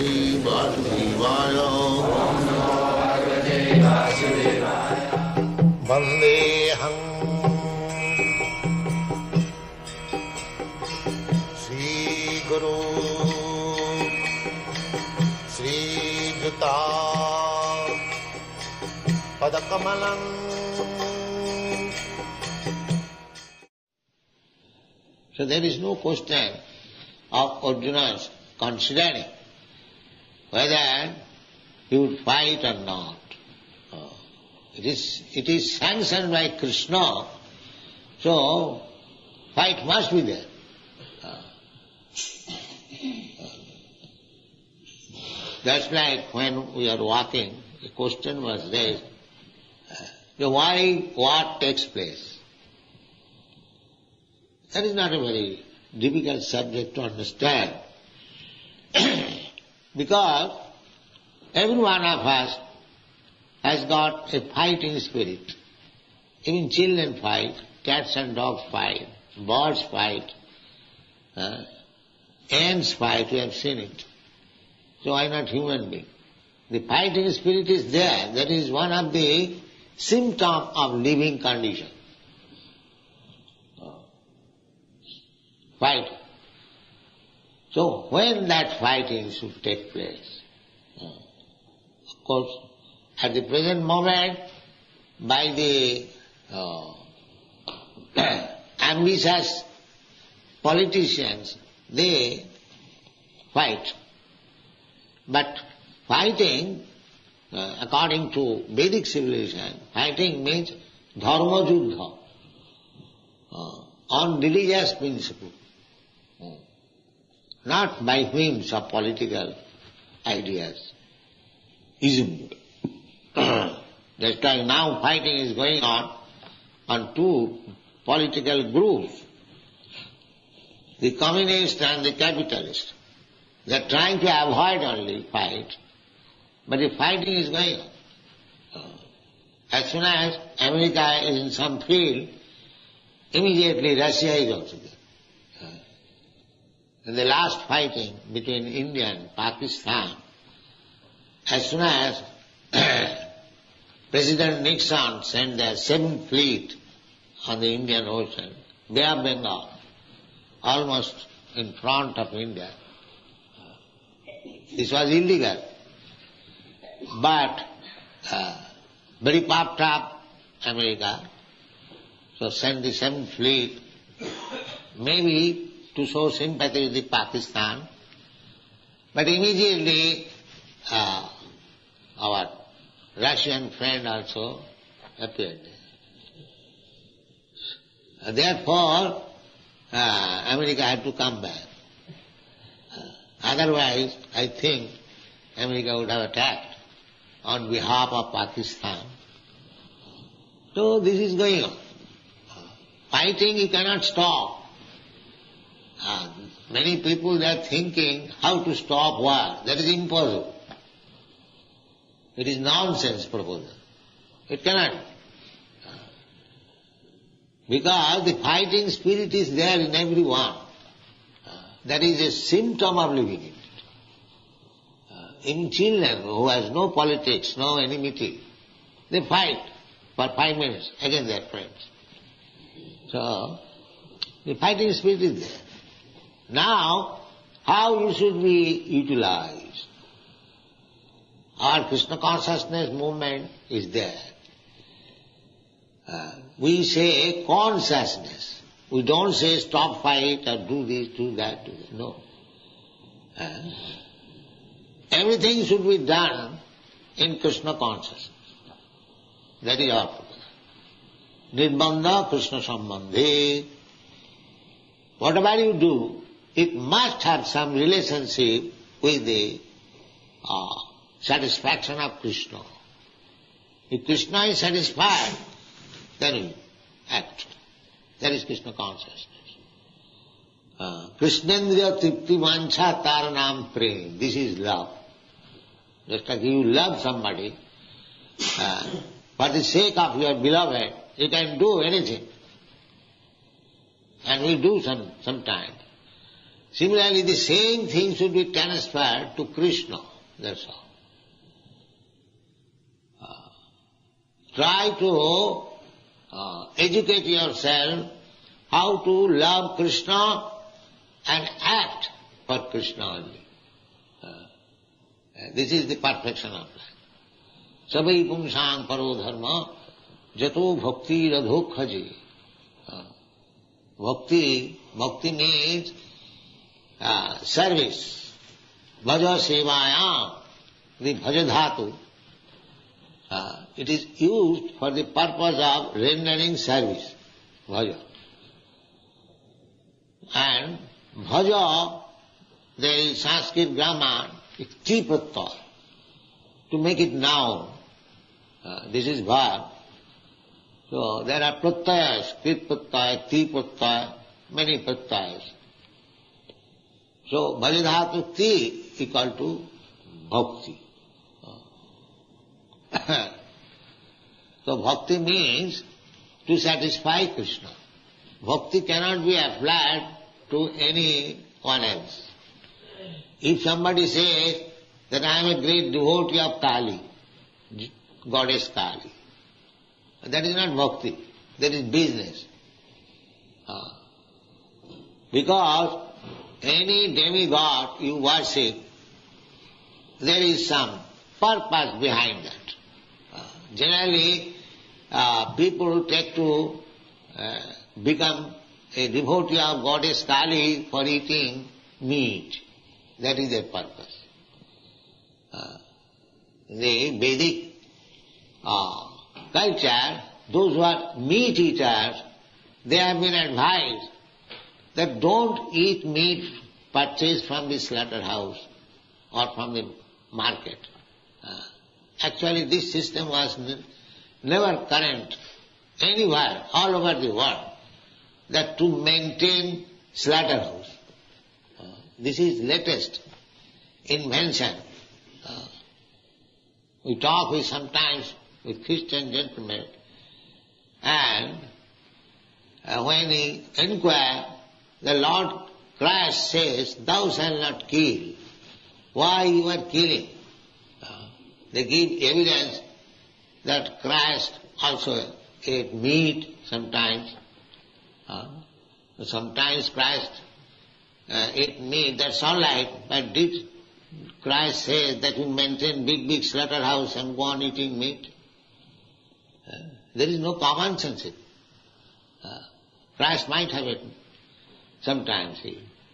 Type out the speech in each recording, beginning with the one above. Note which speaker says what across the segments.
Speaker 1: Bhagavate Vasudevaya. Vandeham Sri Guru Sri Juta Padakamalam. So there is no question of Arjuna's considering whether he would fight or not. It is sanctioned by Krishna, so fight must be there. That's like when we are walking, the question was raised, why what takes place? That is not a very difficult subject to understand. Because every one of us has got a fighting spirit. Even children fight, cats and dogs fight, birds fight, ants fight, we have seen it. So why not human being? The fighting spirit is there. That is one of the symptoms of living condition. Fight. So when that fighting should take place? Of course, at the present moment, by the ambitious politicians, they fight. But fighting, according to Vedic civilization, fighting means dharma juddha, on religious principle. Not by whims of political ideas, ism. That's why now fighting is going on two political groups, the communist and the capitalist. They are trying to avoid only fight, but the fighting is going on. As soon as America is in some field, immediately Russia is also there. In the last fighting between India and Pakistan, as soon as President Nixon sent the 7th fleet on the Indian Ocean, Bay of Bengal, almost in front of India, this was illegal. But very puffed up America, so sent the 7th fleet, maybe to show sympathy with the Pakistan, but immediately our Russian friend also appeared. Therefore, America had to come back. Otherwise, I think America would have attacked on behalf of Pakistan. So this is going on. Fighting you cannot stop. Many people they are thinking how to stop war. That is impossible. It is nonsense proposal. It cannot. Because the fighting spirit is there in everyone. That is a symptom of living in it. In children who has no politics, no enmity, they fight for 5 minutes against their friends. So, the fighting spirit is there. Now, how you should be utilized? Our Krishna consciousness movement is there. We say consciousness. We don't say stop fight or do this, do that, do that. No. Everything should be done in Krishna consciousness. That is our purpose. Nirbandha Krishna Sambandhe. Whatever you do, it must have some relationship with the satisfaction of Krishna. If Krishna is satisfied, then you act. That is Krishna consciousness. Krishnendriya tripti vancha taranam prem. This is love. Just like you love somebody, for the sake of your beloved, you can do anything. And we do sometimes. Similarly, the same thing should be transferred to Krishna. That's all. Try to educate yourself how to love Krishna and act for Krishna only. This is the perfection of life. Savai pumsang paro dharma jato bhakti radho khaji. Bhakti means service. Bhaja sevaya, the bhaja dhatu. It is used for the purpose of rendering service. Bhaja. And bhaja, there is Sanskrit grammar, it's ti pratyaya. To make it noun, this is verb. So there are pratyayas, krit pratyaya, ti pratyaya, many pratyayas. So bhajadhatu ti equal to bhakti. So bhakti means to satisfy Krishna. Bhakti cannot be applied to anyone else. If somebody says that I am a great devotee of Kali, goddess Kali, that is not bhakti, that is business. Because any demigod you worship, there is some purpose behind that. Generally, people take to become a devotee of goddess Kali for eating meat. That is their purpose. The Vedic culture, those who are meat eaters, they have been advised that don't eat meat purchased from the slaughterhouse or from the market. Actually, this system was never current anywhere, all over the world, that to maintain slaughterhouse. This is latest invention. We talk sometimes with Christian gentlemen, and when we inquire, the Lord Christ says, "Thou shalt not kill." Why you are killing? They give evidence that Christ also ate meat sometimes. Sometimes Christ ate meat, that's all right, but did Christ say that you maintain big slaughterhouse and go on eating meat? There is no common sense in it. Christ might have eaten sometimes.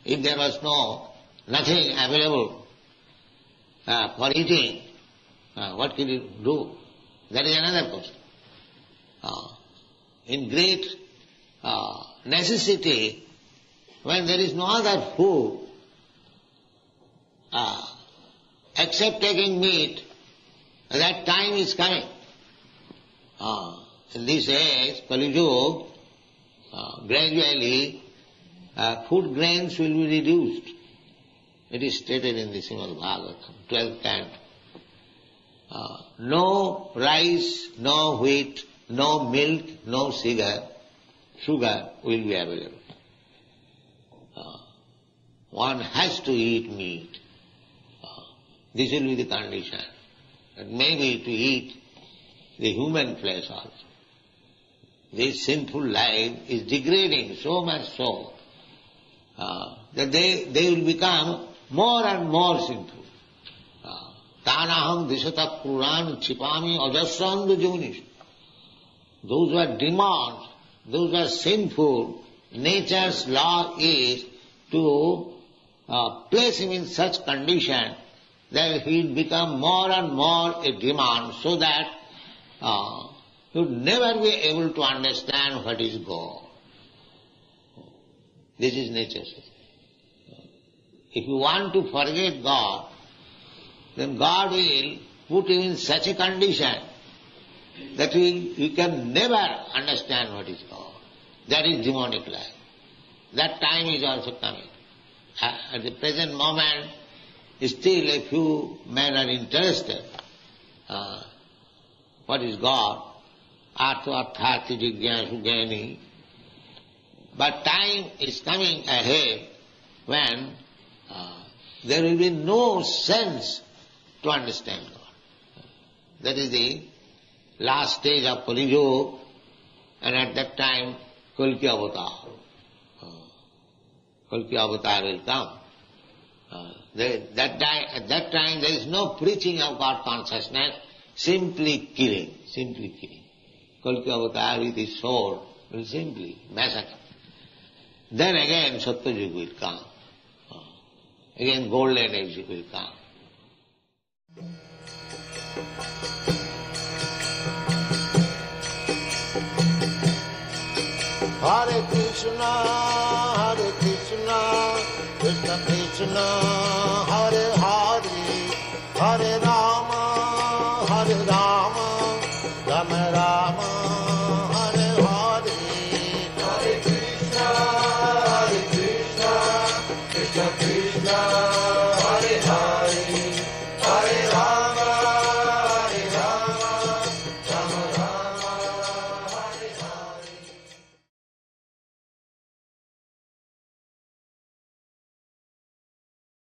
Speaker 1: If there was nothing available for eating, what could he do? That is another question. In great necessity, when there is no other food, except taking meat, that time is coming. In this age, Kali Yuga, gradually food grains will be reduced. It is stated in the Srimad Bhagavatam, 12th canto. No rice, no wheat, no milk, no sugar will be available. One has to eat meat. This will be the condition. And maybe to eat the human flesh also. This sinful life is degrading so much so that they will become more and more sinful. Tanaham disata puran chipami ajasrandu junish. Those who are demons, those who are sinful, nature's law is to place him in such condition that he will become more and more a demon, so that he would never be able to understand what is God. This is nature's system. If you want to forget God, then God will put you in such a condition that you can never understand what is God. That is demonic life. That time is also coming. At the present moment, still a few men are interested. What is God? Artha arthati jigyasu jnani. But time is coming ahead when there will be no sense to understand God. That is the last stage of Kali Yuga, and at that time Kalki Avatar. Kalki Avatar will come. At that time there is no preaching of God consciousness, simply killing. Kalki Avatar with his sword will simply massacre. Then again Satyajug will come. Again golden age will come.
Speaker 2: Hare Krishna, Krishna Krishna, Hare Hare, Hare